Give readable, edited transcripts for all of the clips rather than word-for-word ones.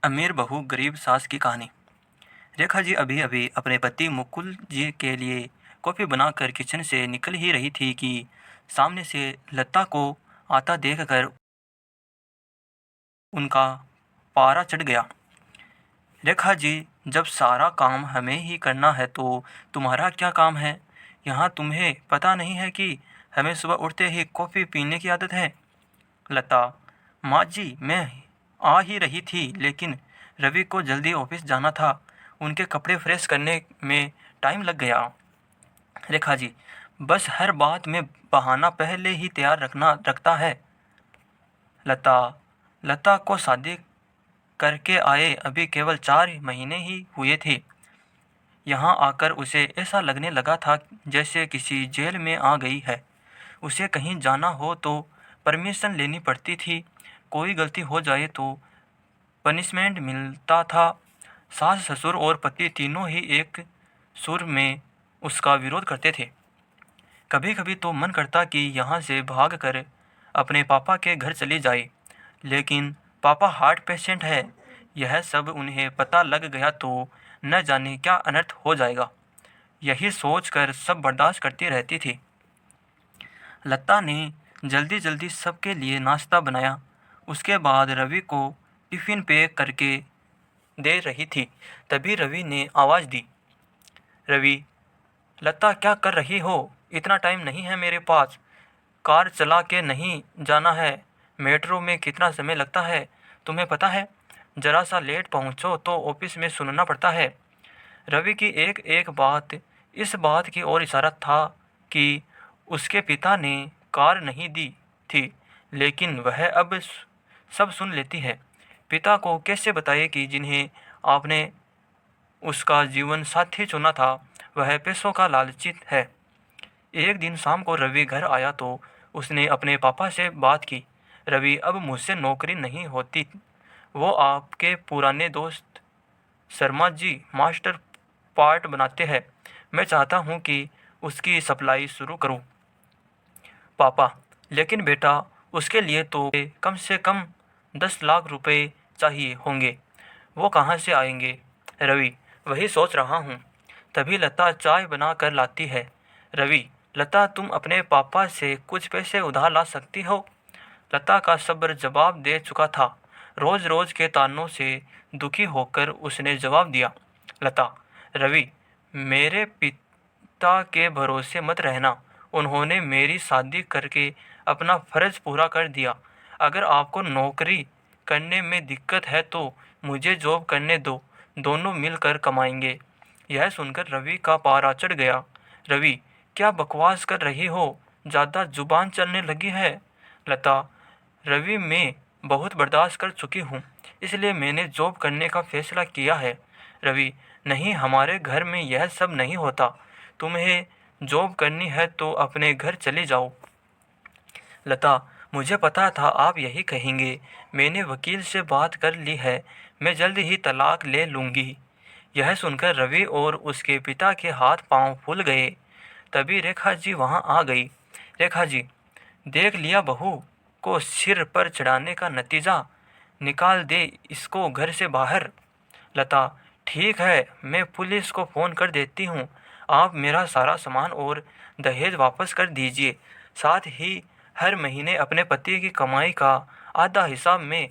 अमीर बहू गरीब सास की कहानी। रेखा जी अभी अभी अपने पति मुकुल जी के लिए कॉफ़ी बनाकर किचन से निकल ही रही थी कि सामने से लता को आता देखकर उनका पारा चढ़ गया। रेखा जी, जब सारा काम हमें ही करना है तो तुम्हारा क्या काम है? यहाँ तुम्हें पता नहीं है कि हमें सुबह उठते ही कॉफ़ी पीने की आदत है? लता: माँ जी, मैं आ ही रही थी, लेकिन रवि को जल्दी ऑफिस जाना था। उनके कपड़े प्रेस करने में टाइम लग गया। रेखा जी: बस हर बात में बहाना पहले ही तैयार रखता है। लता: लता को शादी करके आए अभी केवल 4 महीने ही हुए थे। यहाँ आकर उसे ऐसा लगने लगा था जैसे किसी जेल में आ गई है। उसे कहीं जाना हो तो परमिशन लेनी पड़ती थी। कोई गलती हो जाए तो पनिशमेंट मिलता था। सास ससुर और पति तीनों ही एक सुर में उसका विरोध करते थे। कभी कभी तो मन करता कि यहाँ से भाग कर अपने पापा के घर चली जाए, लेकिन पापा हार्ट पेशेंट है। यह सब उन्हें पता लग गया तो न जाने क्या अनर्थ हो जाएगा। यही सोचकर सब बर्दाश्त करती रहती थी। लता ने जल्दी जल्दी सबके लिए नाश्ता बनाया। उसके बाद रवि को टिफ़िन पैक करके दे रही थी, तभी रवि ने आवाज़ दी। रवि: लता, क्या कर रही हो? इतना टाइम नहीं है मेरे पास। कार चला के नहीं जाना है। मेट्रो में कितना समय लगता है तुम्हें पता है? ज़रा सा लेट पहुंचो तो ऑफिस में सुनना पड़ता है। रवि की एक एक बात इस बात की ओर इशारा था कि उसके पिता ने कार नहीं दी थी, लेकिन वह अब सब सुन लेती है। पिता को कैसे बताए कि जिन्हें आपने उसका जीवन साथी चुना था वह पैसों का लालची है। एक दिन शाम को रवि घर आया तो उसने अपने पापा से बात की। रवि, अब मुझसे नौकरी नहीं होती। वो आपके पुराने दोस्त शर्मा जी मास्टर पार्ट बनाते हैं। मैं चाहता हूँ कि उसकी सप्लाई शुरू करूँ। पापा: लेकिन बेटा, उसके लिए तो कम से कम 10 लाख रुपए चाहिए होंगे। वो कहाँ से आएंगे? रवि: वही सोच रहा हूँ। तभी लता चाय बना कर लाती है। रवि: लता, तुम अपने पापा से कुछ पैसे उधार ला सकती हो? लता का सब्र जवाब दे चुका था। रोज रोज के तानों से दुखी होकर उसने जवाब दिया। लता: रवि, मेरे पिता के भरोसे मत रहना। उन्होंने मेरी शादी करके अपना फर्ज पूरा कर दिया। अगर आपको नौकरी करने में दिक्कत है तो मुझे जॉब करने दो, दोनों मिलकर कमाएंगे। यह सुनकर रवि का पारा चढ़ गया। रवि: क्या बकवास कर रही हो? ज़्यादा जुबान चलने लगी है। लता: रवि, मैं बहुत बर्दाश्त कर चुकी हूँ, इसलिए मैंने जॉब करने का फैसला किया है। रवि: नहीं, हमारे घर में यह सब नहीं होता। तुम्हें जॉब करनी है तो अपने घर चले जाओ। लता: मुझे पता था आप यही कहेंगे। मैंने वकील से बात कर ली है, मैं जल्द ही तलाक ले लूँगी। यह सुनकर रवि और उसके पिता के हाथ पांव फूल गए। तभी रेखा जी वहां आ गई। रेखा जी: देख लिया, बहू को सिर पर चढ़ाने का नतीजा। निकाल दे इसको घर से बाहर। लता: ठीक है, मैं पुलिस को फ़ोन कर देती हूँ। आप मेरा सारा सामान और दहेज वापस कर दीजिए। साथ ही हर महीने अपने पति की कमाई का आधा हिस्सा मैं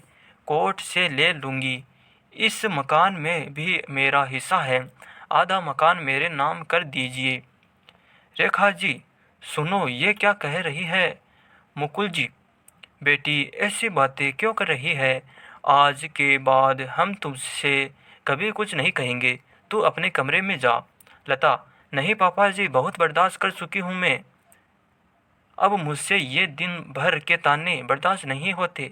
कोर्ट से ले लूँगी। इस मकान में भी मेरा हिस्सा है। आधा मकान मेरे नाम कर दीजिए। रेखा जी: सुनो, ये क्या कह रही है? मुकुल जी: बेटी, ऐसी बातें क्यों कर रही है? आज के बाद हम तुझसे कभी कुछ नहीं कहेंगे। तू अपने कमरे में जा। लता: नहीं पापा जी, बहुत बर्दाश्त कर चुकी हूँ मैं। अब मुझसे ये दिन भर के ताने बर्दाश्त नहीं होते।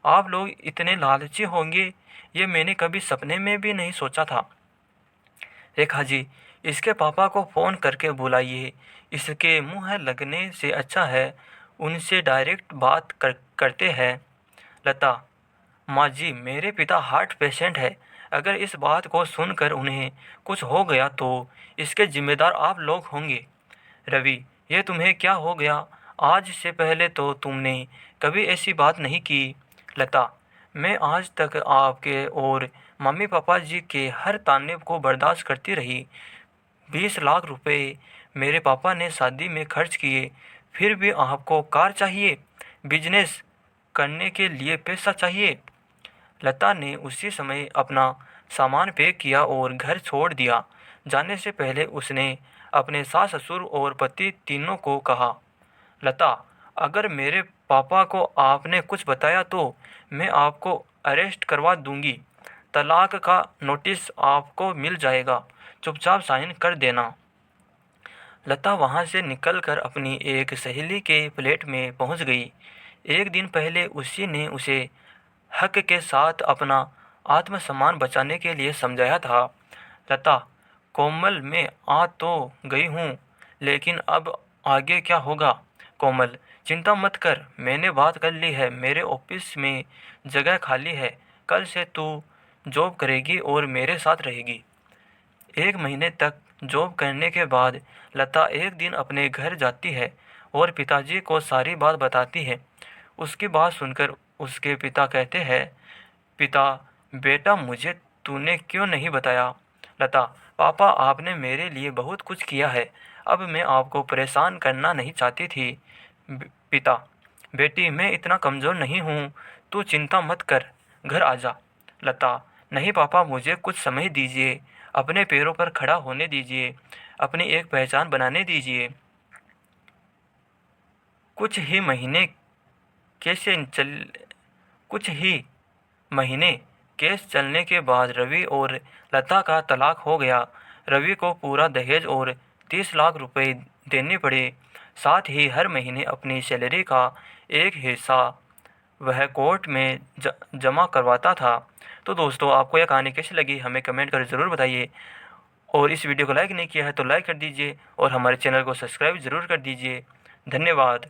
आप लोग इतने लालची होंगे, ये मैंने कभी सपने में भी नहीं सोचा था। रेखा जी: इसके पापा को फ़ोन करके बुलाइए। इसके मुंह लगने से अच्छा है उनसे डायरेक्ट बात करते हैं। लता: माँ जी, मेरे पिता हार्ट पेशेंट है। अगर इस बात को सुनकर उन्हें कुछ हो गया तो इसके जिम्मेदार आप लोग होंगे। रवि: ये तुम्हें क्या हो गया? आज से पहले तो तुमने कभी ऐसी बात नहीं की। लता: मैं आज तक आपके और मम्मी पापा जी के हर ताने को बर्दाश्त करती रही। 20 लाख रुपए मेरे पापा ने शादी में खर्च किए, फिर भी आपको कार चाहिए, बिजनेस करने के लिए पैसा चाहिए। लता ने उसी समय अपना सामान पैक किया और घर छोड़ दिया। जाने से पहले उसने अपने सास ससुर और पति तीनों को कहा, लता, अगर मेरे पापा को आपने कुछ बताया तो मैं आपको अरेस्ट करवा दूंगी। तलाक का नोटिस आपको मिल जाएगा, चुपचाप साइन कर देना। लता वहाँ से निकलकर अपनी एक सहेली के फ्लैट में पहुँच गई। एक दिन पहले उसी ने उसे हक के साथ अपना आत्मसम्मान बचाने के लिए समझाया था। लता, कोमल, मैं आ तो गई हूँ, लेकिन अब आगे क्या होगा? कोमल, चिंता मत कर, मैंने बात कर ली है, मेरे ऑफिस में जगह खाली है, कल से तू जॉब करेगी और मेरे साथ रहेगी। 1 महीने तक जॉब करने के बाद लता एक दिन अपने घर जाती है और पिताजी को सारी बात बताती है। उसकी बात सुनकर उसके पिता कहते हैं, पिता, बेटा, मुझे तूने क्यों नहीं बताया? लता, पापा, आपने मेरे लिए बहुत कुछ किया है, अब मैं आपको परेशान करना नहीं चाहती थी। पिता, बेटी, मैं इतना कमज़ोर नहीं हूँ, तू चिंता मत कर, घर आ जा। लता, नहीं पापा, मुझे कुछ समय दीजिए, अपने पैरों पर खड़ा होने दीजिए, अपनी एक पहचान बनाने दीजिए। कुछ ही महीने कैसे चल कुछ ही महीने केस चलने के बाद रवि और लता का तलाक हो गया। रवि को पूरा दहेज और 30 लाख रुपए देने पड़े। साथ ही हर महीने अपनी सैलरी का एक हिस्सा वह कोर्ट में जमा करवाता था। तो दोस्तों, आपको यह कहानी कैसी लगी हमें कमेंट कर ज़रूर बताइए। और इस वीडियो को लाइक नहीं किया है तो लाइक कर दीजिए और हमारे चैनल को सब्सक्राइब ज़रूर कर दीजिए। धन्यवाद।